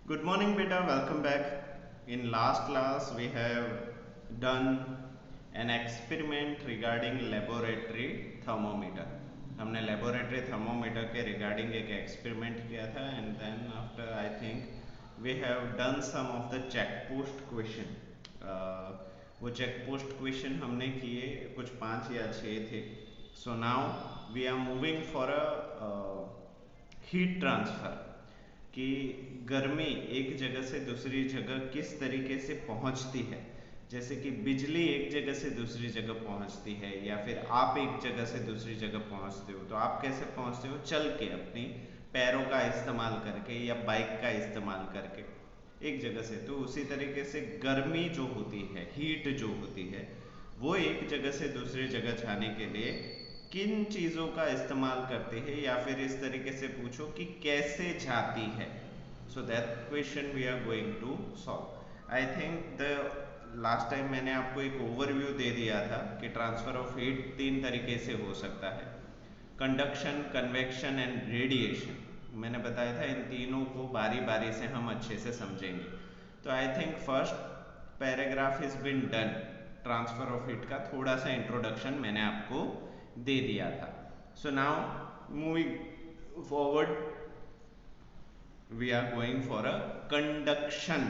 Good morning, beta. Welcome back. In last class, we have done an experiment regarding laboratory thermometer. हमने laboratory thermometer के regarding एक experiment किया था, and then after I think we have done some of the check post question. वो check post question हमने किए कुछ 5 या 6 थे. So now we are moving for a heat transfer. कि गर्मी एक जगह से दूसरी जगह किस तरीके से पहुंचती है, जैसे कि बिजली एक जगह से दूसरी जगह पहुंचती है, या फिर आप एक जगह से दूसरी जगह पहुंचते हो, तो आप कैसे पहुंचते हो? चल के, अपनी पैरों का इस्तेमाल करके या बाइक का इस्तेमाल करके एक जगह से। तो उसी तरीके से गर्मी जो होती है, हीट जो होती है, वो एक जगह से दूसरी जगह जाने के लिए किन चीज़ों का इस्तेमाल करते हैं, या फिर इस तरीके से पूछो कि कैसे जाती है। So that question we are going to solve. I think the last time मैंने आपको एक ओवरव्यू दे दिया था कि ट्रांसफर ऑफ हीट 3 तरीके से हो सकता है: कंडक्शन, कन्वेक्शन एंड रेडिएशन। मैंने बताया था इन तीनों को बारी बारी से हम अच्छे से समझेंगे। तो I think first paragraph is been done. Transfer of heat का थोड़ा सा इंट्रोडक्शन मैंने आपको दे दिया था। So now moving forward, we are going for a conduction.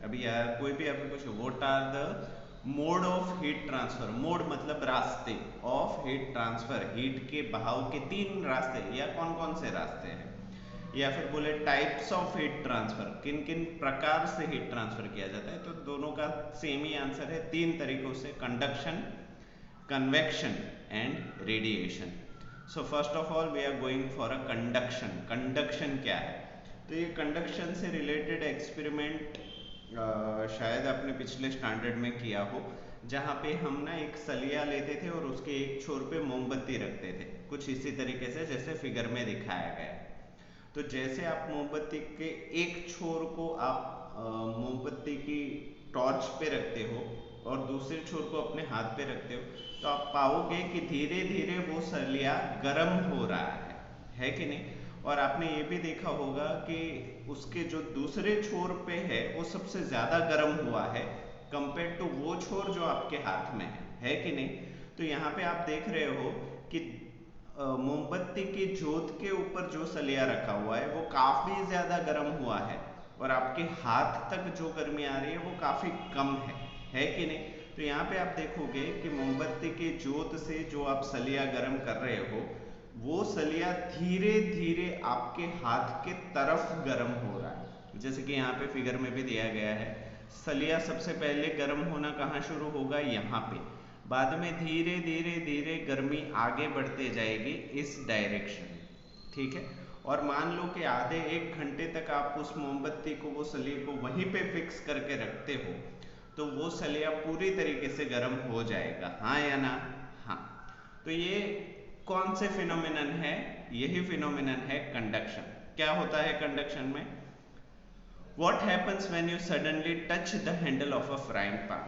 अभी यार कोई भी आपको कुछ, what are the mode of heat transfer? Mode मतलब रास्ते ऑफ हीट ट्रांसफर। हीट के बहाव के 3 रास्ते, या कौन कौन से रास्ते हैं? या फिर बोले टाइप्स ऑफ हीट ट्रांसफर, किन किन प्रकार से हीट ट्रांसफर किया जाता है? तो दोनों का सेम ही आंसर है, 3 तरीकों से: conduction, convection and radiation. So first of all we are going for a conduction. conduction क्या है? तो ये conduction से related experiment शायद आपने पिछले स्टैंडर्ड में किया हो, जहाँ पे हम ना एक सलिया लेते थे और उसके एक छोर पे मोमबत्ती रखते थे, कुछ इसी तरीके से जैसे फिगर में दिखाया गया। तो जैसे आप मोमबत्ती के एक छोर को आप मोमबत्ती की टॉर्च पे रखते हो और दूसरे छोर को अपने हाथ पे रखते हो, तो आप पाओगे कि धीरे धीरे वो सलिया गर्म हो रहा है कि नहीं? और आपने ये भी देखा होगा कि उसके जो दूसरे छोर पे है वो सबसे ज़्यादा गर्म हुआ है कंपेयर टू वो छोर जो आपके हाथ में है कि नहीं? तो यहाँ पे आप देख रहे हो कि मोमबत्ती की जोत के ऊपर जो सलिया रखा हुआ है वो काफ़ी ज़्यादा गर्म हुआ है, और आपके हाथ तक जो गर्मी आ रही है वो काफ़ी कम है कि नहीं? तो यहाँ पे आप देखोगे कि मोमबत्ती की जोत से जो आप सलिया गर्म कर रहे हो, वो सलिया धीरे धीरे आपके हाथ के तरफ गर्म हो रहा है। जैसे कि यहाँ पे फिगर में भी दिया गया है, सलिया सबसे पहले गर्म होना कहाँ शुरू होगा? यहाँ पे। बाद में धीरे धीरे धीरे गर्मी आगे बढ़ते जाएगी इस डायरेक्शन, ठीक है? और मान लो कि आधे 1 घंटे तक आप उस मोमबत्ती को, वो सलिए को वहीं पे फिक्स करके रखते हो, तो वो सलिया पूरी तरीके से गर्म हो जाएगा, हाँ या ना? हाँ। तो ये कौन से फिनोमिनन है? यही फिनोमिनन है कंडक्शन। क्या होता है कंडक्शन में? What happens when you suddenly touch the handle of a frying pan?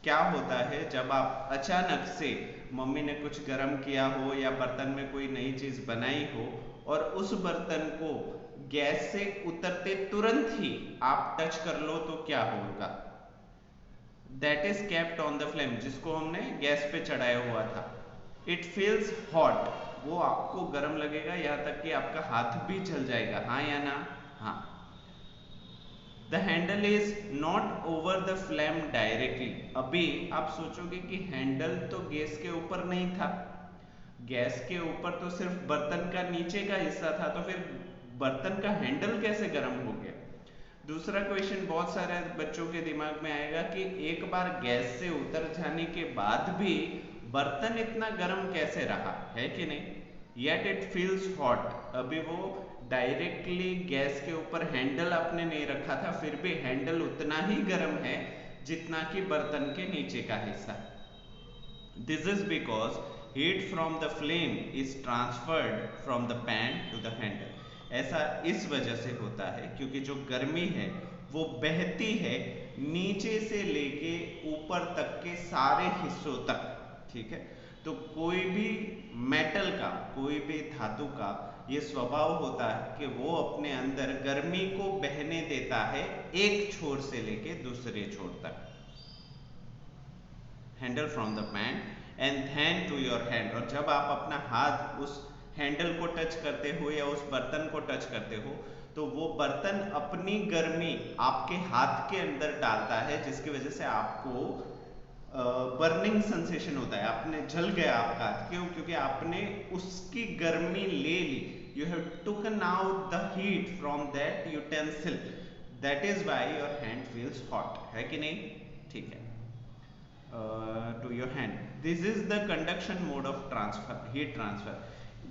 क्या होता है जब आप अचानक से, मम्मी ने कुछ गर्म किया हो या बर्तन में कोई नई चीज बनाई हो और उस बर्तन को गैस से उतरते तुरंत ही आप टच कर लो, तो क्या होगा? That is kept on the flame, जिसको हमने गैस पे चढ़ाया हुआ था। इट फील्स हॉट, वो आपको गर्म लगेगा, यहाँ तक कि आपका हाथ भी जल जाएगा, हाँ या ना? हाँ। The handle is not over the flame directly. अभी आप सोचोगे कि हैंडल तो गैस के ऊपर नहीं था, गैस के ऊपर तो सिर्फ बर्तन का नीचे का हिस्सा था, तो फिर बर्तन का हैंडल कैसे गर्म हो गया? दूसरा क्वेश्चन बहुत सारे बच्चों के दिमाग में आएगा कि एक बार गैस से उतर जाने के बाद भी बर्तन इतना गर्म कैसे रहा, है कि नहीं? येट इट फील्स हॉट, अभी वो डायरेक्टली गैस के ऊपर हैंडल आपने नहीं रखा था, फिर भी हैंडल उतना ही गर्म है जितना कि बर्तन के नीचे का हिस्सा। This is because heat from the flame is transferred from the pan to the handle. ऐसा इस वजह से होता है क्योंकि जो गर्मी है वो बहती है नीचे से लेके ऊपर तक के सारे हिस्सों तक, ठीक है? तो कोई भी मेटल का, कोई भी धातु का ये स्वभाव होता है कि वो अपने अंदर गर्मी को बहने देता है एक छोर से लेके दूसरे छोर तक, handle from the pan and then to your hand. और जब आप अपना हाथ उस हैंडल को टच करते हो या उस बर्तन को टच करते हो तो वो बर्तन अपनी गर्मी आपके हाथ के अंदर डालता है, जिसकी वजह से आपको बर्निंग सेंसेशन होता है, आपने जल गया आपका हाथ। क्यों? क्योंकि आपने उसकी गर्मी ले ली, you have taken out the heat from that utensil, that is why your hand feels hot, है कि नहीं? ठीक है। To your hand, this is the conduction mode of transfer, heat transfer.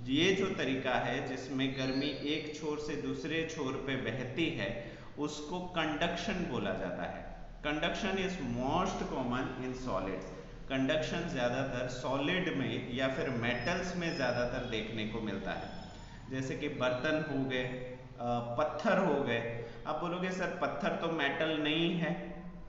ये जो तरीका है जिसमें गर्मी एक छोर से दूसरे छोर पे बहती है उसको कंडक्शन बोला जाता है। Conduction is most common in solids. Conduction ज्यादातर सॉलिड में या फिर मेटल्स में ज्यादातर देखने को मिलता है, जैसे कि बर्तन हो गए, पत्थर हो गए। आप बोलोगे सर पत्थर तो मेटल नहीं है,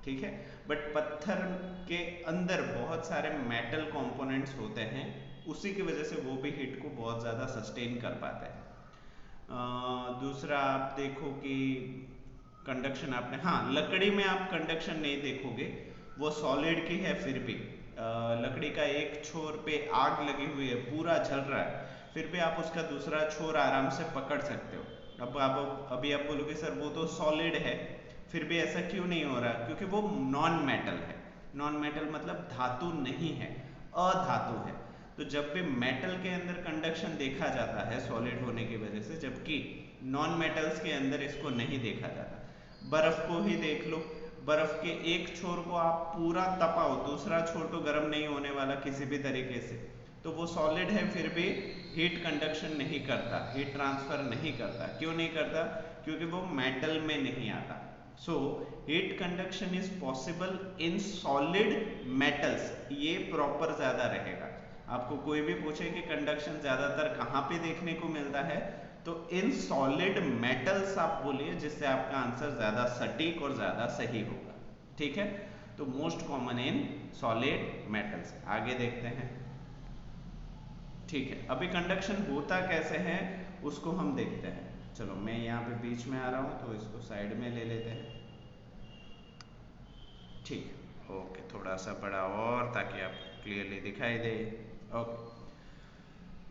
ठीक है, बट पत्थर के अंदर बहुत सारे मेटल कंपोनेंट्स होते हैं, उसी की वजह से वो भी हीट को बहुत ज़्यादा सस्टेन कर पाते हैं। दूसरा आप देखो कि कंडक्शन आपने, हाँ, लकड़ी में आप कंडक्शन नहीं देखोगे, वो सॉलिड की है, फिर भी लकड़ी का एक छोर पे आग लगी हुई है, पूरा जल रहा है, फिर भी आप उसका दूसरा छोर आराम से पकड़ सकते हो। अब आप अभी आप बोलोगे सर वो तो सॉलिड है, फिर भी ऐसा क्यों नहीं हो रहा? क्योंकि वो नॉन मेटल है। नॉन मेटल मतलब धातु नहीं है, अधातु है। तो जब भी मेटल के अंदर कंडक्शन देखा जाता है सॉलिड होने की वजह से, जबकि नॉन मेटल्स के अंदर इसको नहीं देखा जाता। बर्फ को ही देख लो, बर्फ के एक छोर को आप पूरा तपाओ, दूसरा छोर तो गर्म नहीं होने वाला किसी भी तरीके से, तो वो सॉलिड है, फिर भी हीट कंडक्शन नहीं करता, हीट ट्रांसफर नहीं करता। क्यों नहीं करता? क्योंकि वो मेटल में नहीं आता। So heat conduction is possible in solid metals, ये प्रॉपर ज्यादा रहेगा। आपको कोई भी पूछे कि कंडक्शन ज्यादातर कहाँ पे देखने को मिलता है, तो इन सॉलिड मेटल्स आप बोलिए, जिससे आपका आंसर ज्यादा सटीक और ज्यादा सही होगा। ठीक है, तो most common in solid metals. आगे देखते हैं। ठीक है, अभी कंडक्शन होता कैसे है उसको हम देखते हैं। चलो मैं यहाँ पे बीच में आ रहा हूँ तो इसको साइड में ले लेते हैं। ठीक, ओके, थोड़ा सा बड़ा और ताकि आप क्लियरली दिखाई दे। ओके,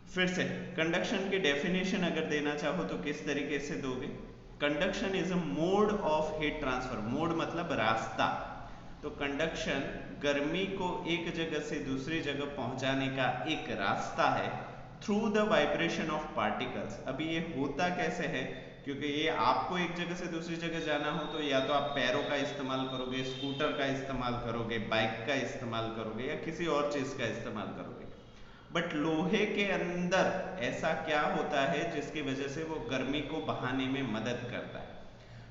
फिर से कंडक्शन की डेफिनेशन अगर देना चाहो तो किस तरीके से दोगे? Conduction is a mode of heat transfer. Mode मतलब रास्ता। तो कंडक्शन गर्मी को एक जगह से दूसरी जगह पहुंचाने का एक रास्ता है through the vibration of particles. अभी ये होता कैसे है? क्योंकि ये आपको एक जगह से दूसरी जगह जाना हो तो या तो आप पैरों का इस्तेमाल करोगे, स्कूटर का इस्तेमाल करोगे, बाइक का इस्तेमाल करोगे या किसी और चीज का इस्तेमाल करोगे। बट लोहे के अंदर ऐसा क्या होता है जिसकी वजह से वो गर्मी को बहाने में मदद करता है?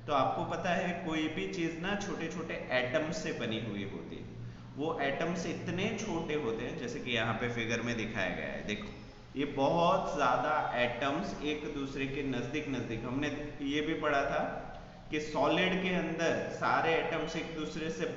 तो आपको पता है कोई भी चीज ना छोटे छोटे एटम से बनी हुई होती है। वो एटम्स इतने छोटे होते हैं, जैसे कि यहाँ पे फिगर में दिखाया गया है, देखो ये बहुत ज्यादा एटम्स एक दूसरे के नजदीक नजदीक। हमने ये भी पढ़ा था कि सॉलिड के अंदर सारे एटम्स एक दूसरे से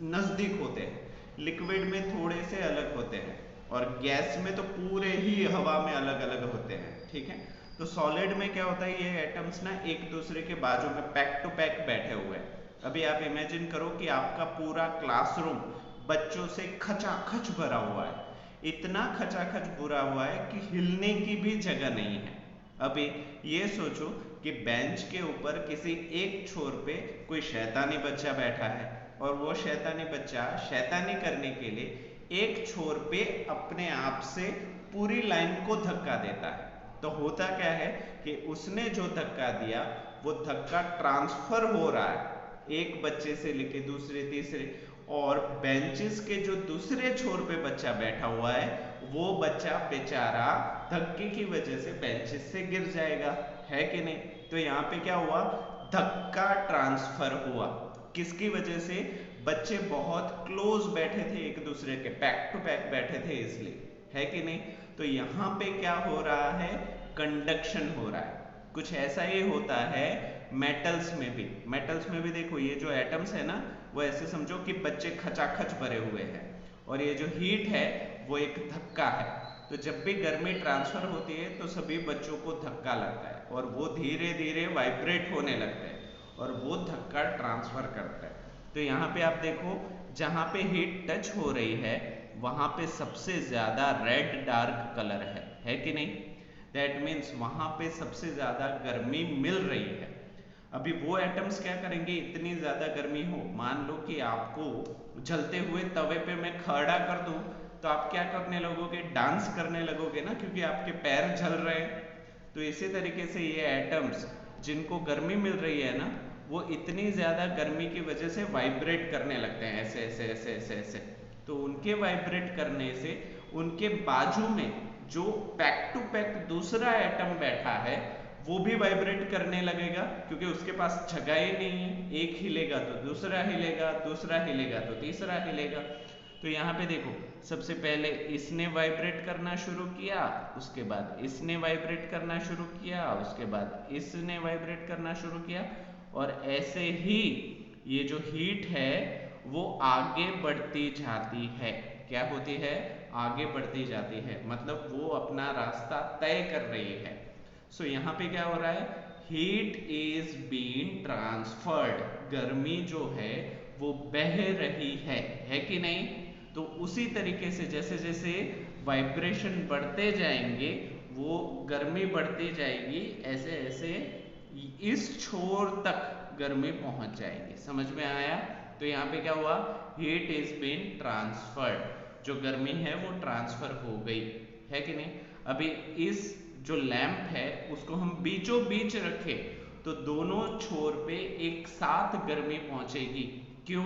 नजदीक होते हैं, लिक्विड में थोड़े से अलग होते हैं और गैस में तो पूरे ही हवा में अलग अलग होते हैं। ठीक है, तो सॉलिड में क्या होता है, ये एटम्स ना एक दूसरे के बाजू में पैक टू पैक बैठे हुए हैं। अभी आप इमेजिन करो कि आपका पूरा क्लासरूम बच्चों से खचाखच भरा हुआ है, इतना खचाखच भरा हुआ है कि हिलने की भी जगह नहीं है। अभी ये सोचो कि बेंच के ऊपर किसी एक छोर पे कोई शैतानी बच्चा बैठा है और वो शैतानी बच्चा शैतानी करने के लिए एक छोर पे अपने आप से पूरी लाइन को धक्का देता है। तो होता क्या है कि उसने जो धक्का दिया वो धक्का ट्रांसफर हो रहा है एक बच्चे से लेके दूसरे तीसरे, और बेंचेस के जो दूसरे छोर पे बच्चा बैठा हुआ है वो बच्चा बेचारा धक्के की वजह से बेंचेस से गिर जाएगा, है कि नहीं? तो यहाँ पे क्या हुआ, धक्का ट्रांसफर हुआ। किसकी वजह से? बच्चे बहुत क्लोज बैठे थे एक दूसरे के, पैक टू पैक बैठे थे इसलिए, है कि नहीं? तो यहाँ पे क्या हो रहा है, कंडक्शन हो रहा है। कुछ ऐसा ही होता है मेटल्स में भी। मेटल्स में भी देखो ये जो एटम्स है ना, वो ऐसे समझो कि बच्चे खचाखच भरे हुए हैं और ये जो हीट है वो एक धक्का है। तो जब भी गर्मी ट्रांसफर होती है तो सभी बच्चों को धक्का लगता है और वो धीरे धीरे वाइब्रेट होने लगते हैं और वो धक्का ट्रांसफर करता है। तो यहाँ पे आप देखो, जहाँ पे हीट टच हो रही है वहाँ पे सबसे ज़्यादा रेड डार्क कलर है कि नहीं? दैट मीन्स वहाँ पे सबसे ज़्यादा गर्मी मिल रही है। अभी वो एटम्स क्या करेंगे, इतनी ज़्यादा गर्मी हो, मान लो कि आपको जलते हुए तवे पे मैं खड़ा कर दूं तो आप क्या करने लगोगे, डांस करने लगोगे ना, क्योंकि आपके पैर जल रहे हैं। तो इसी तरीके से ये एटम्स जिनको गर्मी मिल रही है ना, वो इतनी ज़्यादा गर्मी की वजह से वाइब्रेट करने लगते हैं ऐसे ऐसे ऐसे ऐसे ऐसे। तो उनके वाइब्रेट करने से उनके बाजू में जो पैक टू पैक दूसरा एटम बैठा है वो भी वाइब्रेट करने लगेगा, क्योंकि उसके पास जगह ही नहीं है। एक हिलेगा तो दूसरा हिलेगा, दूसरा हिलेगा तो तीसरा हिलेगा। तो यहाँ पे देखो, सबसे पहले इसने वाइब्रेट करना शुरू किया, उसके बाद इसने वाइब्रेट करना शुरू किया, उसके बाद इसने वाइब्रेट करना शुरू किया, और ऐसे ही ये जो हीट है वो आगे बढ़ती जाती है। क्या होती है? आगे बढ़ती जाती है, मतलब वो अपना रास्ता तय कर रही है। सो यहाँ पे क्या हो रहा है, हीट इज बीइंग ट्रांसफर्ड, गर्मी जो है वो बह रही है कि नहीं? तो उसी तरीके से जैसे जैसे वाइब्रेशन बढ़ते जाएंगे वो गर्मी बढ़ती जाएगी, ऐसे ऐसे इस छोर तक गर्मी पहुंच जाएगी। समझ में आया? तो यहाँ पे क्या हुआ, हीट इज बीन ट्रांसफर्ड, जो गर्मी है वो ट्रांसफर हो गई, है कि नहीं? अभी इस जो लैंप है उसको हम बीचों बीच रखें तो दोनों छोर पे एक साथ गर्मी पहुंचेगी। क्यों?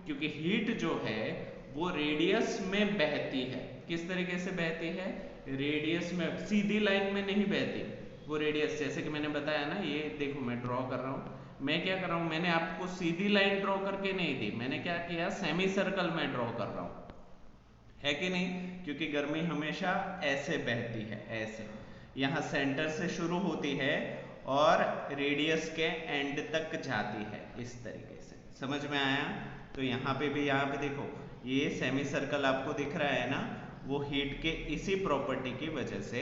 क्योंकि हीट जो है वो रेडियस में बहती है। किस तरीके से बहती है? रेडियस में, सीधी लाइन में नहीं बहती, वो रेडियस, जैसे कि मैंने बताया ना, ये देखो मैं ड्रॉ कर रहा हूँ, मैं क्या कर रहा हूँ, मैंने आपको सीधी लाइन ड्रॉ करके नहीं दी, मैंने क्या किया, सेमी सर्कल में ड्रॉ कर रहा हूँ, है कि नहीं? क्योंकि गर्मी हमेशा ऐसे बहती है, ऐसे, यहाँ सेंटर से शुरू होती है और रेडियस के एंड तक जाती है, इस तरीके से। समझ में आया? तो यहाँ पे भी, यहाँ पे देखो, ये सेमी सर्कल आपको दिख रहा है ना, वो हीट के इसी प्रॉपर्टी की वजह से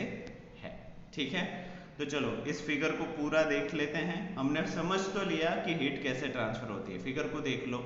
है। ठीक है, तो चलो इस फिगर को पूरा देख लेते हैं। हमने समझ तो लिया कि हीट कैसे ट्रांसफर होती है, फिगर को देख लो।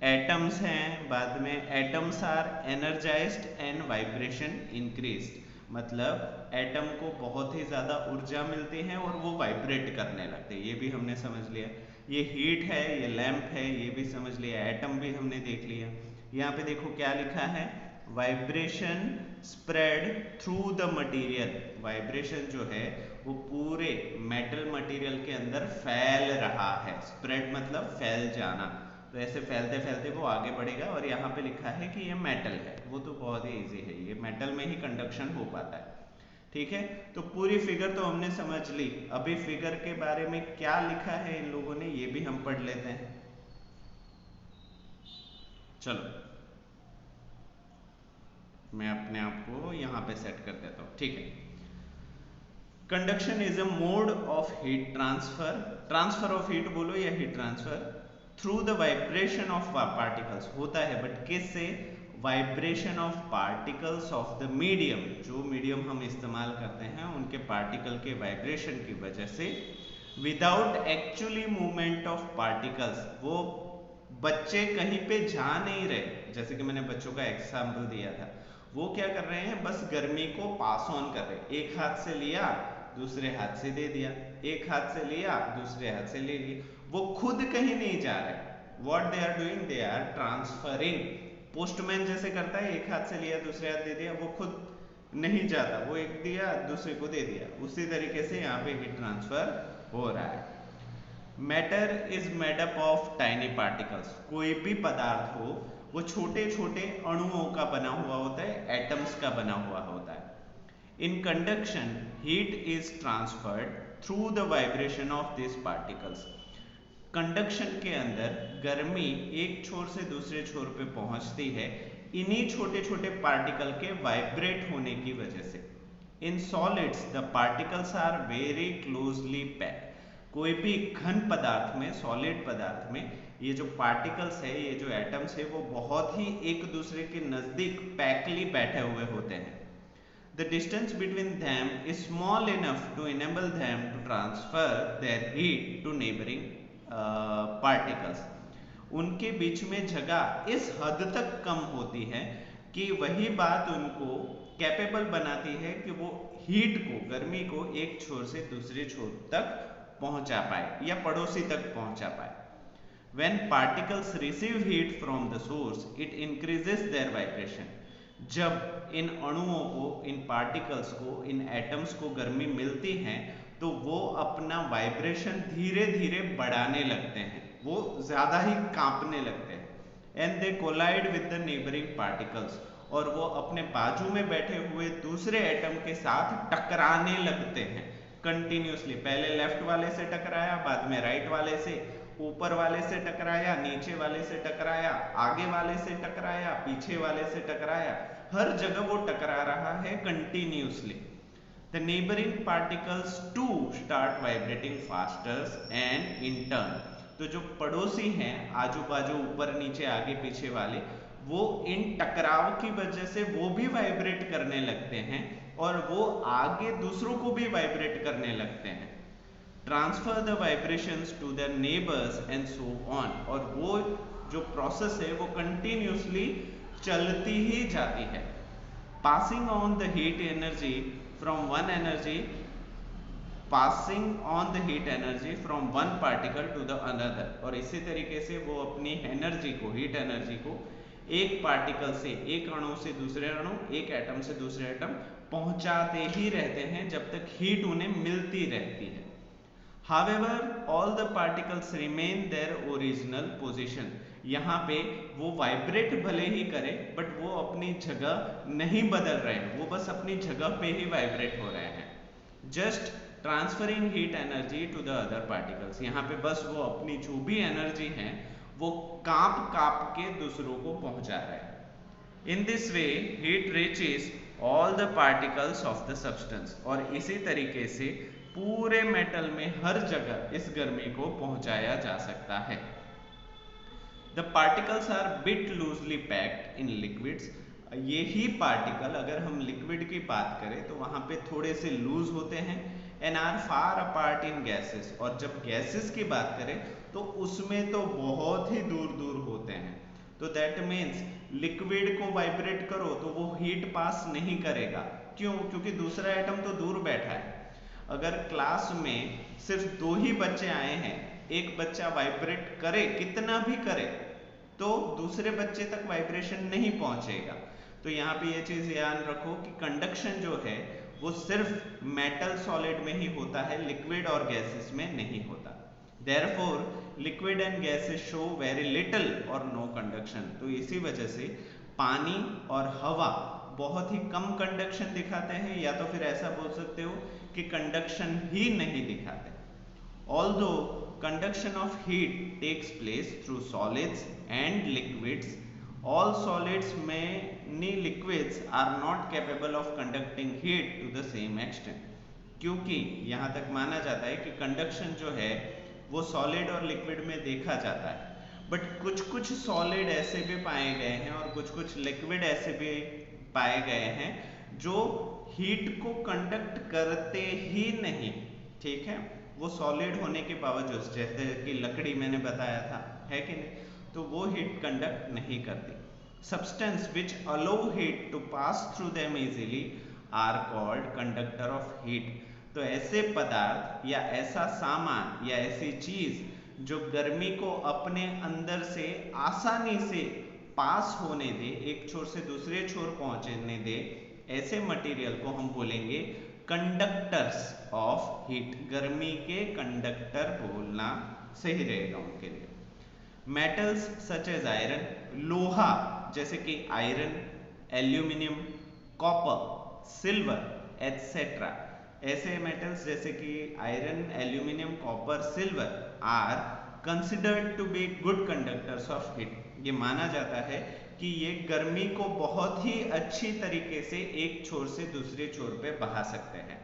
एटम्स हैं, बाद में atoms are energised and vibration increased, मतलब एटम को बहुत ही ज़्यादा ऊर्जा मिलती है और वो वाइब्रेट करने लगते हैं, ये भी हमने समझ लिया। ये हीट है, ये लैंप है, ये भी समझ लिया, एटम भी हमने देख लिया। यहाँ पे देखो क्या लिखा है, vibration spread through the material, vibration जो है वो पूरे मेटल मटेरियल के अंदर फैल रहा है। स्प्रेड मतलब फैल जाना, तो ऐसे फैलते फैलते वो आगे बढ़ेगा। और यहाँ पे लिखा है कि ये मेटल है, वो तो बहुत ही इजी है, ये मेटल में ही कंडक्शन हो पाता है। ठीक है, तो पूरी फिगर तो हमने समझ ली। अभी फिगर के बारे में क्या लिखा है इन लोगों ने, ये भी हम पढ़ लेते हैं। चलो मैं अपने आप को यहाँ पे सेट कर देता हूँ। ठीक है, conduction is a mode of heat transfer, transfer of heat बोलो या heat transfer, through the vibration of particles, होता है बट किससे? Vibration of particles of the medium, जो मीडियम हम इस्तेमाल करते हैं उनके पार्टिकल के वाइब्रेशन की वजह से, without actually movement of particles, वो बच्चे कहीं पे जा नहीं रहे, जैसे कि मैंने बच्चों का एग्जाम्पल दिया था, वो क्या कर रहे हैं, बस गर्मी को पास ऑन कर रहे हैं, एक हाथ से लिया दूसरे हाथ से दे दिया, एक हाथ से लिया दूसरे हाथ से ले लिया, वो खुद कहीं नहीं जा रहे। What they are doing, they are transferring. Postman जैसे करता है, एक हाथ से लिया दूसरे हाथ दे दिया, वो खुद नहीं जाता, वो एक दिया दूसरे को दे दिया, उसी तरीके से यहाँ पे हीट ट्रांसफर हो रहा है। Matter is made up of tiny particles, कोई भी पदार्थ हो वो छोटे छोटे अणुओं का बना हुआ होता है, एटम्स का बना हुआ होता है। In conduction heat is transferred through the vibration of this particles, conduction के अंदर गर्मी एक छोर से दूसरे छोर पे पहुंचती है इन्हीं छोटे छोटे पार्टिकल के वाइब्रेट होने की वजह से। In solids the particles are very closely packed, कोई भी घन पदार्थ में, सॉलिड पदार्थ में ये जो पार्टिकल्स है, ये जो एटम्स है, वो बहुत ही एक दूसरे के नजदीक पैकली बैठे हुए होते हैं। The distance between them is small enough to enable them to transfer their heat to neighboring particles. उनके बीच में जगह इस हद तक कम होती है कि वही बात उनको कैपेबल बनाती है कि वो हीट को, गर्मी को एक छोर से दूसरे छोर तक पहुंचा पाए या पड़ोसी तक पहुंचा पाए. When particles receive heat from the source, it increases their vibration. जब इन अणुओं को, इन पार्टिकल्स को, इन एटम्स को गर्मी मिलती है तो वो अपना वाइब्रेशन धीरे धीरे बढ़ाने लगते हैं, वो ज्यादा ही कांपने लगते हैं. And they collide with the neighbouring particles, और वो अपने बाजू में बैठे हुए दूसरे एटम के साथ टकराने लगते हैं कंटिन्यूसली. पहले लेफ्ट वाले से टकराया, बाद में राइट वाले से, ऊपर वाले से टकराया, नीचे वाले से टकराया, आगे वाले से टकराया, पीछे वाले से टकराया, हर जगह वो टकरा रहा है continuously. The neighbouring particles to start vibrating faster and in turn. तो जो पड़ोसी हैं, आजू बाजू, ऊपर नीचे, आगे पीछे वाले, वो इन टकराव की वजह से वो भी वाइब्रेट करने लगते हैं और वो आगे दूसरों को भी वाइब्रेट करने लगते हैं. Transfer the vibrations to their neighbours and so on. और वो जो प्रोसेस है वो कंटिन्यूसली चलती ही जाती है. Passing on the heat energy from one energy, passing on the heat energy from one particle to the another. और इसी तरीके से वो अपनी एनर्जी को, हीट एनर्जी को एक पार्टिकल से, एक अणु से दूसरे अणु, एक एटम से दूसरे एटम पहुंचाते ही रहते हैं जब तक हीट उन्हें मिलती रहती है. However, all the particles remain their original position. यहाँ पे वो वाइब्रेट भले ही करे बट वो अपनी जगह नहीं बदल रहे हैं, वो बस अपनी जगह पे ही वाइब्रेट हो रहे हैं. Just transferring heat energy to the other particles. यहाँ पे बस वो अपनी जो भी एनर्जी है वो कांप कांप के दूसरों को पहुंचा रहे हैं. In this way, heat reaches all the particles of the substance. और इसी तरीके से पूरे मेटल में हर जगह इस गर्मी को पहुंचाया जा सकता है. The particles are bit loosely packed in liquids. ये ही पार्टिकल, अगर हम लिक्विड की बात करें तो वहां पे थोड़े से लूज होते हैं. and are far apart in gases. और जब गैसेस की बात करें तो उसमें तो बहुत ही दूर दूर होते हैं. तो दैट मीन्स लिक्विड को वाइब्रेट करो तो वो हीट पास नहीं करेगा. क्यों? क्योंकि दूसरा एटम तो दूर बैठा है. अगर क्लास में सिर्फ 2 ही बच्चे आए हैं, एक बच्चा वाइब्रेट करे, कितना भी करे, तो दूसरे बच्चे तक वाइब्रेशन नहीं पहुंचेगा. तो यहाँ पे ये चीज याद रखो कि कंडक्शन जो है वो सिर्फ मेटल सॉलिड में ही होता है, लिक्विड और गैसेस में नहीं होता. Therefore, liquid and gases show very little or no conduction. तो इसी वजह से पानी और हवा बहुत ही कम कंडक्शन दिखाते हैं, या तो फिर ऐसा बोल सकते हो कि कंडक्शन ही नहीं दिखाते. Although conduction of heat takes place through solids and liquids, all solids, many liquids are not capable of conducting heat to the same extent. क्योंकि यहाँ तक माना जाता है कि कंडक्शन जो है वो सॉलिड और लिक्विड में देखा जाता है, बट कुछ कुछ सॉलिड ऐसे भी पाए गए हैं और कुछ कुछ लिक्विड ऐसे भी पाए गए हैं जो हीट को कंडक्ट करते ही नहीं. ठीक है, वो सॉलिड होने के बावजूद, जैसे कि लकड़ी मैंने बताया था, है कि नहीं, तो वो हीट कंडक्ट नहीं करती. Substance which allow heat to pass through them easily are called conductor of heat. तो ऐसे पदार्थ या ऐसा सामान या ऐसी चीज जो गर्मी को अपने अंदर से आसानी से पास होने दे, एक छोर से दूसरे छोर पहुंचने दे, ऐसे मटेरियल को हम बोलेंगे कंडक्टर्स ऑफ हीट. गर्मी के कंडक्टर बोलना सही रहेगा उनके लिए. मेटल्स सच एज आयरन, लोहा जैसे कि iron, aluminium, copper, silver etcetera. ऐसे मेटल्स जैसे कि iron, aluminium, copper, silver are considered to be good conductors of heat. ये माना जाता है कि ये गर्मी को बहुत ही अच्छी तरीके से एक छोर से दूसरे छोर पे बहा सकते हैं.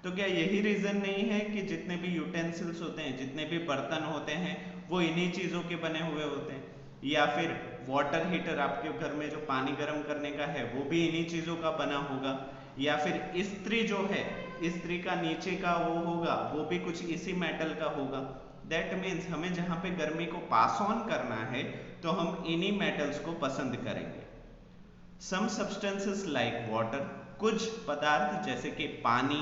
तो क्या यही रीजन नहीं है कि जितने भी यूटेंसिल्स होते हैं, जितने भी बर्तन होते हैं, वो इन्हीं चीजों के बने हुए होते हैं? या फिर वाटर हीटर, आपके घर में जो पानी गर्म करने का है, वो भी इन्हीं चीजों का बना होगा. या फिर इस्त्री जो है, इस्त्री का नीचे का वो होगा, वो भी कुछ इसी मेटल का होगा। दैट मीन्स हमें जहां पे गर्मी को पास ऑन करना है तो हम इन्हीं मेटल्स को पसंद करेंगे। सम सब्सटेंसेस लाइक वाटर, कुछ पदार्थ जैसे कि पानी,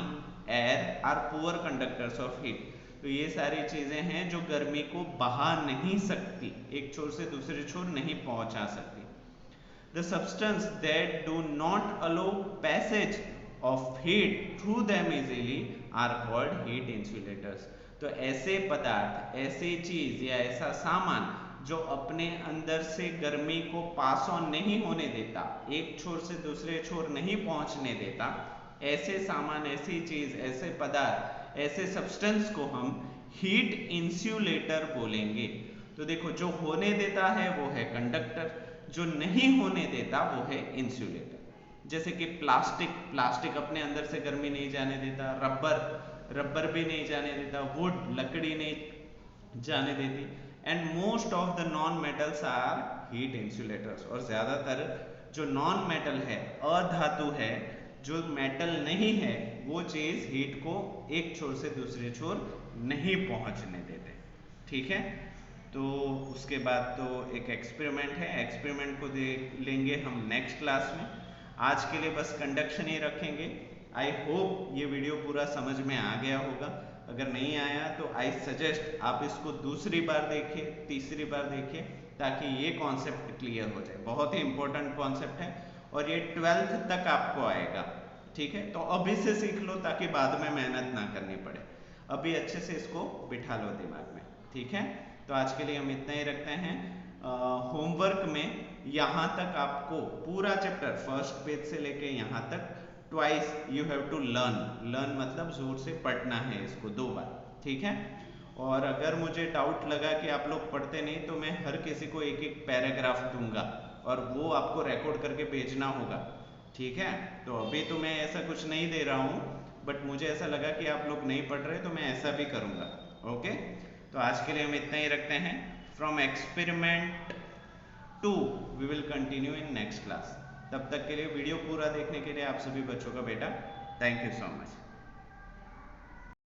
air are poor conductors of heat. तो ये सारी चीजें हैं जो गर्मी को बहा नहीं सकती, एक छोर से दूसरे छोर नहीं पहुंचा सकती। The substance that do not allow passage of heat through them easily are called heat insulators. तो ऐसे पदार्थ, ऐसी चीज या ऐसा सामान जो अपने अंदर से गर्मी को पास ऑन नहीं होने देता, एक छोर से दूसरे छोर नहीं पहुंचने देता, ऐसे सामान, ऐसी चीज, ऐसे पदार्थ, ऐसे सब्सटेंस को हम हीट इंसुलेटर बोलेंगे। तो देखो, जो होने देता है वो है कंडक्टर, जो नहीं होने देता वो है इंसुलेटर। जैसे कि प्लास्टिक अपने अंदर से गर्मी नहीं जाने देता, रबर भी नहीं जाने देता, वुड, लकड़ी नहीं जाने देती। And most of the non metals are heat insulators. और ज्यादातर जो नॉन मेटल है, अधातु है, जो मेटल नहीं है, वो चीज हीट को एक छोर से दूसरे छोर नहीं पहुंचने देते। ठीक है, तो उसके बाद तो एक एक्सपेरिमेंट है, एक्सपेरिमेंट को देख लेंगे हम नेक्स्ट क्लास में। आज के लिए बस कंडक्शन ही रखेंगे। आई होप ये वीडियो पूरा समझ में आ गया होगा। अगर नहीं आया तो आई सजेस्ट आप इसको दूसरी बार देखिए, तीसरी बार देखिए, ताकि ये कॉन्सेप्ट क्लियर हो जाए। बहुत ही इंपॉर्टेंट कॉन्सेप्ट है और ये 12th तक आपको आएगा। ठीक है, तो अभी से सीख लो ताकि बाद में मेहनत ना करनी पड़े। अभी अच्छे से इसको बिठा लो दिमाग में। ठीक है, तो आज के लिए हम इतना ही रखते हैं। होमवर्क में यहाँ तक आपको पूरा चैप्टर फर्स्ट पेज से लेके यहाँ तक twice you have to learn मतलब जोर से पढ़ना है इसको 2 बार। ठीक है, और अगर मुझे डाउट लगा कि आप लोग पढ़ते नहीं तो मैं हर किसी को एक एक पैराग्राफ दूंगा और वो आपको रिकॉर्ड करके भेजना होगा। ठीक है, तो अभी तो मैं ऐसा कुछ नहीं दे रहा हूँ, बट मुझे ऐसा लगा कि आप लोग नहीं पढ़ रहे तो मैं ऐसा भी करूँगा। ओके, तो आज के लिए हम इतना ही रखते हैं। From experiment 2 we will continue in next class. तब तक के लिए वीडियो पूरा देखने के लिए आप सभी बच्चों का बेटा थैंक यू सो मच।